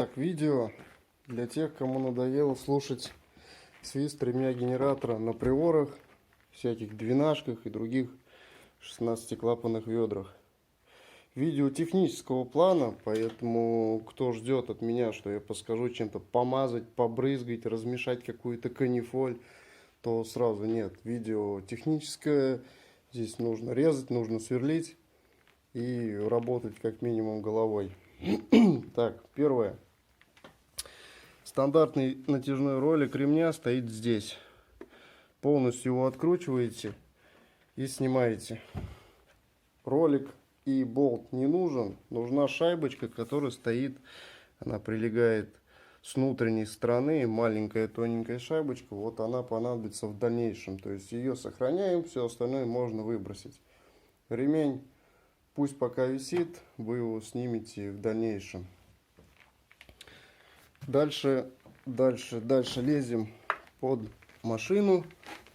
Так, видео для тех, кому надоело слушать свист ремня генератора на приорах, всяких двенашках и других 16-клапанных ведрах. Видео технического плана, поэтому кто ждет от меня, что я подскажу чем-то помазать, побрызгать, размешать какую-то канифоль, то сразу нет. Видео техническое, здесь нужно резать, нужно сверлить и работать как минимум головой. Так, первое. Стандартный натяжной ролик ремня стоит здесь. Полностью его откручиваете и снимаете. Ролик и болт не нужен. Нужна шайбочка, которая стоит, она прилегает с внутренней стороны. Маленькая тоненькая шайбочка. Вот она понадобится в дальнейшем. То есть ее сохраняем, все остальное можно выбросить. Ремень пусть пока висит, вы его снимете в дальнейшем. Дальше лезем под машину.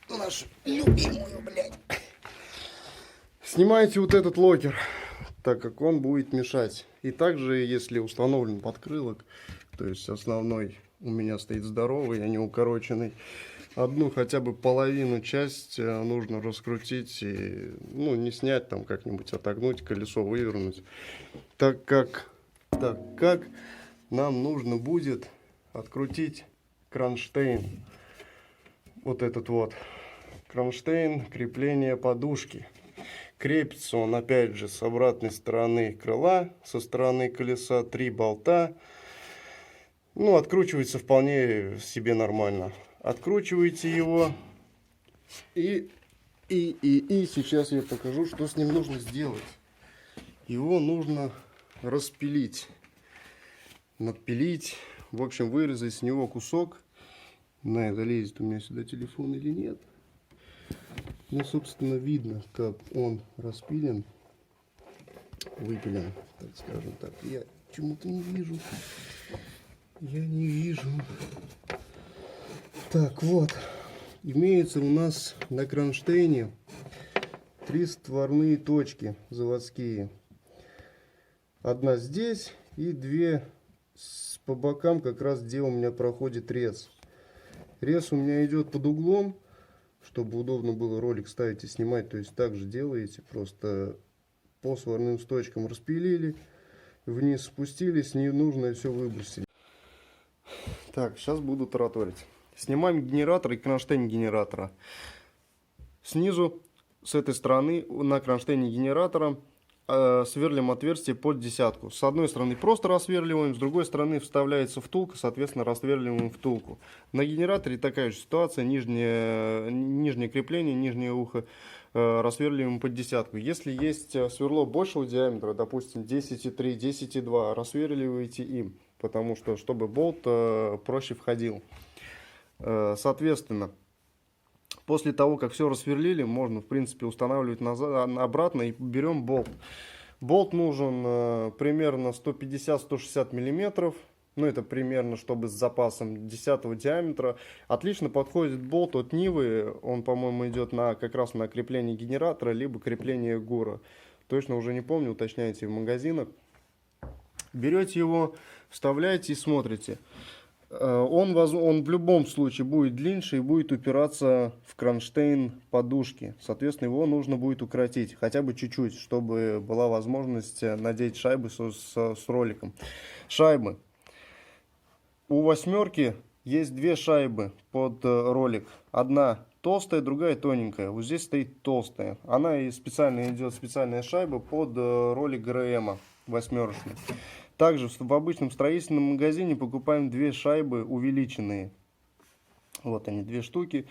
Нашу любимую, блядь. Снимайте вот этот локер, так как он будет мешать. И также, если установлен подкрылок, то есть основной у меня стоит здоровый, а не укороченный, одну хотя бы половину часть нужно раскрутить и, не снять там как-нибудь, отогнуть, колесо вывернуть. Так как нам нужно будет открутить кронштейн. Вот этот вот кронштейн крепления подушки. Крепится он опять же с обратной стороны крыла, со стороны колеса 3 болта. Откручивается вполне себе нормально. Откручиваете его и сейчас я покажу, что с ним нужно сделать. Его нужно распилить, напилить, в общем, вырезать с него кусок. Залезет у меня сюда телефон или нет. Собственно, видно, как он распилен, выпилен, так скажем так. Я почему-то не вижу. Я не вижу. Так, вот. Имеется у нас на кронштейне 3 створные точки заводские. Одна здесь и 2 по бокам, как раз где у меня проходит рез. Рез у меня идет под углом, чтобы удобно было ролик ставить и снимать. То есть так же делаете, просто по сварным точкам распилили, вниз спустились, ненужное все выбросили. Так, сейчас буду тараторить. Снимаем генератор и кронштейн генератора. Снизу, с этой стороны, на кронштейне генератора сверлим отверстие под десятку. С одной стороны просто рассверливаем, с другой стороны вставляется втулка, соответственно рассверливаем втулку. На генераторе такая же ситуация, нижнее крепление, нижнее ухо рассверливаем под десятку. Если есть сверло большего диаметра, допустим 10,3, 10,2, рассверливайте им, потому что чтобы болт проще входил. Соответственно, после того, как все рассверлили, можно, в принципе, устанавливать назад, обратно и берем болт. Болт нужен примерно 150-160 миллиметров. Это примерно, чтобы с запасом 10 диаметра. Отлично подходит болт от Нивы. Он, по-моему, идет как раз на крепление генератора, либо крепление ГУРа. Точно уже не помню, уточняйте в магазинах. Берете его, вставляете и смотрите. Он в любом случае будет длиннее и будет упираться в кронштейн подушки. Соответственно, его нужно будет укоротить хотя бы чуть-чуть, чтобы была возможность надеть шайбы с роликом. Шайбы. У восьмерки есть 2 шайбы под ролик. Одна толстая, другая тоненькая. Вот здесь стоит толстая. Она и идет специальная шайба под ролик ГРМ восьмерочный. Также в обычном строительном магазине покупаем 2 шайбы увеличенные. Вот они, 2 штуки.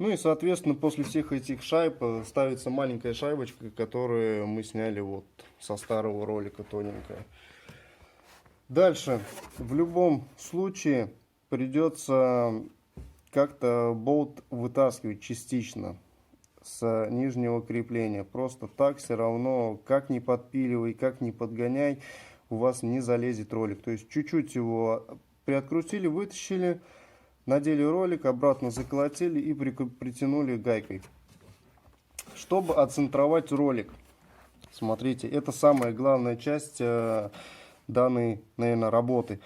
И, соответственно, после всех этих шайб ставится маленькая шайбочка, которую мы сняли вот со старого ролика, тоненькая. Дальше, в любом случае, придется как-то болт вытаскивать частично с нижнего крепления. Просто так все равно, как ни подпиливай, как ни подгоняй, у вас не залезет ролик. То есть чуть-чуть его приоткрутили, вытащили, надели ролик, обратно заколотили и притянули гайкой. Чтобы отцентровать ролик, смотрите, это самая главная часть данной, наверное, работы.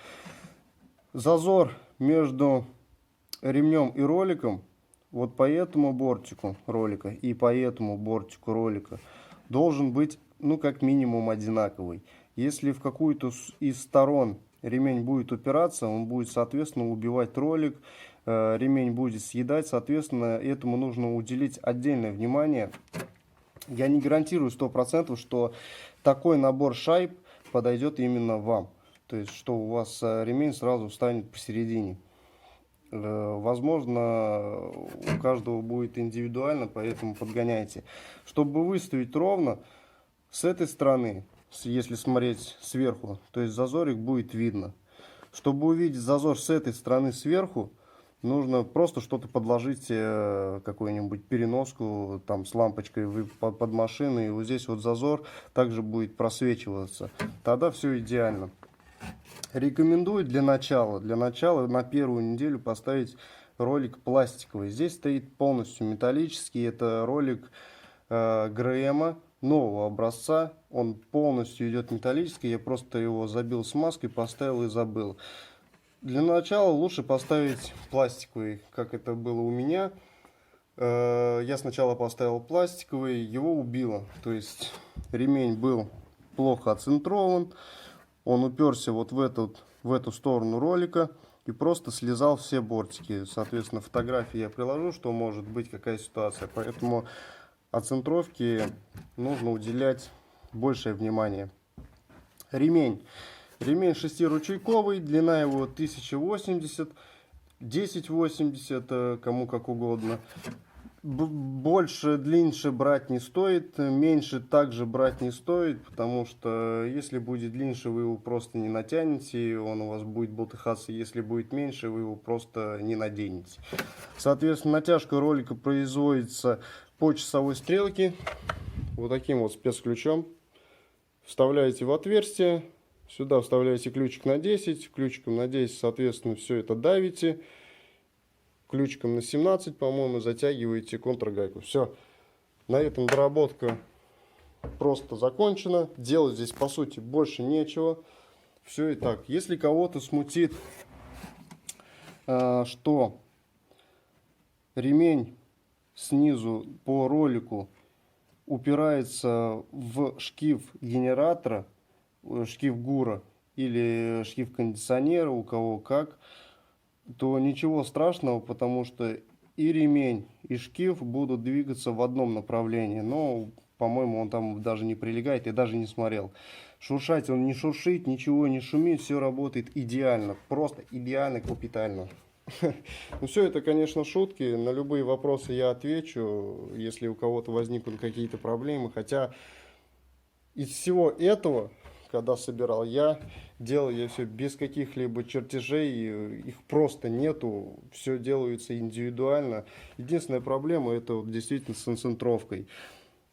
Зазор между ремнем и роликом, вот по этому бортику ролика и по этому бортику ролика, должен быть, ну, как минимум одинаковый. Если в какую-то из сторон ремень будет упираться, он будет, соответственно, убивать ролик, ремень будет съедать, соответственно, этому нужно уделить отдельное внимание. Я не гарантирую 100%, что такой набор шайб подойдет именно вам. То есть, что у вас ремень сразу встанет посередине. Возможно, у каждого будет индивидуально, поэтому подгоняйте. Чтобы выставить ровно, с этой стороны, если смотреть сверху, то есть зазорик будет видно. Чтобы увидеть зазор с этой стороны сверху, нужно просто что-то подложить, какую-нибудь переноску там с лампочкой под машиной, и вот здесь вот зазор также будет просвечиваться. Тогда все идеально. Рекомендую для начала на первую неделю поставить ролик пластиковый. Здесь стоит полностью металлический, это ролик ГРМ нового образца, он полностью идет металлический, я просто его забил смазкой, поставил и забыл. Для начала лучше поставить пластиковый, как это было у меня. Я сначала поставил пластиковый, его убило, то есть ремень был плохо оцентрован. Он уперся вот в эту сторону ролика и просто слезал все бортики. Соответственно, фотографии я приложу, что может быть, какая ситуация. Поэтому оцентровке нужно уделять большее внимание. Ремень. Ремень 6-ручейковый, длина его 1080, 1080, кому как угодно. Больше, длиннее брать не стоит, меньше также брать не стоит, потому что если будет длиннее, вы его просто не натянете, он у вас будет болтыхаться, если будет меньше, вы его просто не наденете. Соответственно, натяжка ролика производится по часовой стрелке, вот таким вот спецключом. Вставляете в отверстие, сюда вставляете ключик на 10, ключиком на 10, соответственно, все это давите. Ключиком на 17, по-моему, затягиваете контргайку. Все. На этом доработка просто закончена. Делать здесь, по сути, больше нечего. Все и так. Если кого-то смутит, что ремень снизу по ролику упирается в шкив генератора, шкив ГУРа или шкив кондиционера, у кого как, то ничего страшного, потому что и ремень, и шкив будут двигаться в одном направлении. Но, по-моему, он там даже не прилегает, я даже не смотрел. Шуршать он не шуршит, ничего не шумит, все работает идеально, просто идеально, капитально. Ну, все это, конечно, шутки, на любые вопросы я отвечу, если у кого-то возникнут какие-то проблемы. Хотя из всего этого, когда собирал, делал я все без каких-либо чертежей, их просто нету, все делается индивидуально. Единственная проблема — это вот действительно с концентровкой.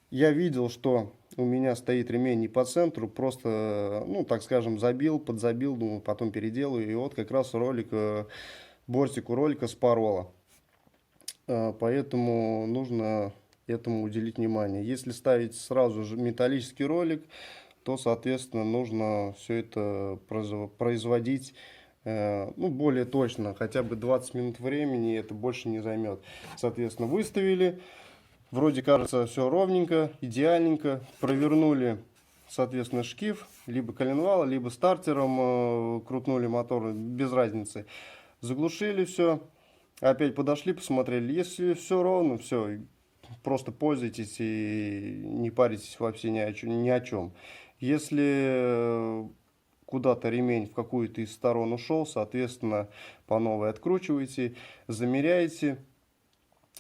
Я видел, что у меня стоит ремень не по центру, просто, ну, так скажем, подзабил, думаю, потом переделаю, и вот как раз бортик у ролика спороло. Поэтому нужно этому уделить внимание. Если ставить сразу же металлический ролик, то, соответственно, нужно все это производить ну, более точно, хотя бы 20 минут времени, это больше не займет. Соответственно, выставили, вроде кажется все ровненько, идеальненько, провернули, соответственно, шкив, либо коленвал, либо стартером крутнули мотор, без разницы. Заглушили все, опять подошли, посмотрели, если все ровно, все, просто пользуйтесь и не паритесь вообще ни о чем. Если куда-то ремень в какую-то из сторон ушел, соответственно, по новой откручиваете, замеряете,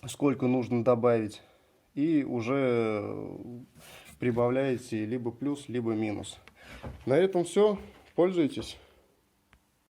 сколько нужно добавить, и уже прибавляете либо плюс, либо минус. На этом все. Пользуйтесь.